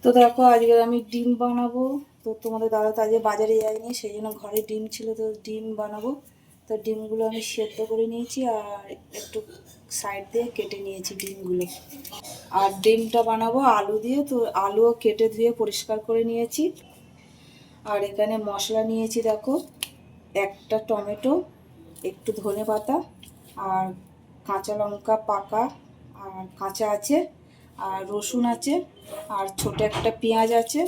তো দেখো আজকে আমি ডিম বানাবো। তো তোমাদের দাদা তো আজকে বাজারে যায়নি, সেই জন্য ঘরে ডিম ছিল, তো ডিম বানাবো। তো ডিমগুলো আমি সেদ্ধ করে নিয়েছি আর একটু সাইড দিয়ে কেটে নিয়েছি ডিমগুলো। আর ডিমটা বানাবো আলু দিয়ে, তো আলুও কেটে ধুয়ে পরিষ্কার করে নিয়েছি। আর এখানে মশলা নিয়েছি দেখো, একটা টমেটো, একটু ধনেপাতা আর কাঁচা লঙ্কা পাকা আর কাঁচা আছে, আর রসুন আছে, আর ছোট একটা পেঁয়াজ আছে,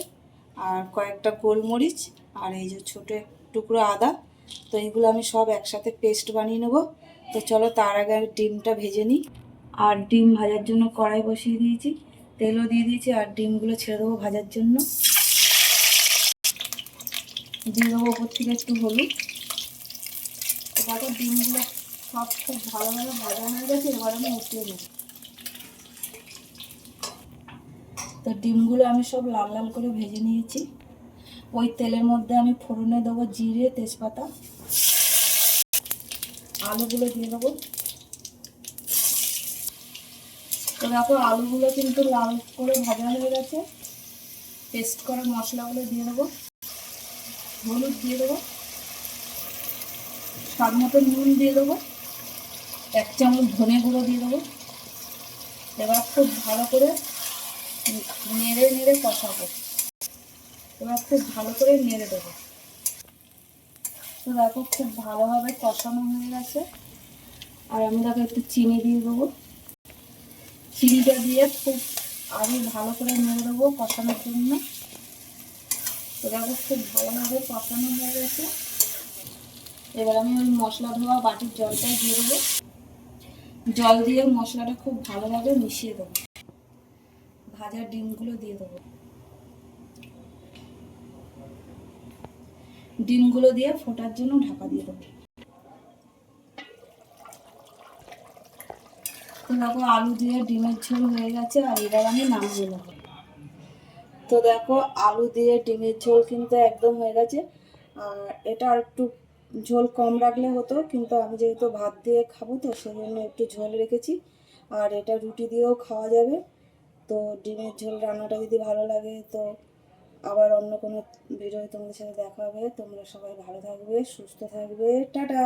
আর কয়েকটা গোলমরিচ, আর এই যে ছোটো টুকরো আদা। তো এইগুলো আমি সব একসাথে পেস্ট বানিয়ে নেব। তো চলো তার আগে আমি ডিমটা ভেজে নিই। আর ডিম ভাজার জন্য কড়াই বসিয়ে দিয়েছি, তেলও দিয়ে দিয়েছি, আর ডিমগুলো ছেড়ে দেবো ভাজার জন্য। দিয়ে দেবো ওপর থেকে একটু হলুদ। দেখো ডিমগুলো সব খুব ভালোভাবে ভাজা হয়ে গেছে, এবার আমি উঠিয়ে নেব। তো ডিমগুলো আমি সব লাল লাল করে ভেজে নিয়েছি। ওই তেলের মধ্যে আমি ফোড়নে দেবো জিরে তেজপাতা, আলুগুলো দিয়ে দেবো। তো দেখো আলুগুলো কিন্তু লাল করে ভাজা হয়ে গেছে। পেস্ট করা মশলাগুলো দিয়ে দেবো, হলুদ দিয়ে দেবো, স্বাদ মতো নুন দিয়ে দেবো, 1 চামচ ধনে গুঁড়ো দিয়ে দেবো। এবার খুব ভালো করে নেড়ে নেড়ে কষাবো। এবার খুব ভালো করে নেড়ে দেবো। তো দেখো খুব ভালোভাবে কষানো হয়ে গেছে। আর আমি দেখো একটু চিনি দিয়ে দেবো। চিনিটা দিয়ে খুব আমি ভালো করে নেড়ে দেবো কষানোর জন্য। তো দেখো খুব ভালোভাবে কষানো হয়ে গেছে। এবার আমি ওই মশলা ধোয়া বাটির জলটা দিয়ে দেবো। জল দিয়ে মশলাটা খুব ভালোভাবে মিশিয়ে দেবো। ভাজা ডিমগুলো দিয়ে দেবো। ডিমগুলো দিয়ে ফোটার জন্য ঢাকা দিয়ে দেবো। তো দেখো আলু দিয়ে ডিমের ঝোল হয়ে গেছে, আর এবার আমি নামিয়ে নেবো। তো দেখো আলু দিয়ে ডিমের ঝোল কিন্তু একদম হয়ে গেছে। আর এটা আর একটু ঝোল কম রাখলে হতো, কিন্তু আমি যেহেতু ভাত দিয়ে খাবো তো সেজন্য একটু ঝোল রেখেছি। আর এটা রুটি দিয়েও খাওয়া যাবে। তো ডিমের ঝোল রান্নাটা যদি ভালো লাগে তো আবার অন্য কোনো ভিডিও তোমাদের সাথে দেখা হবে। তোমরা সবাই ভালো থাকবে, সুস্থ থাকবে, টাটা।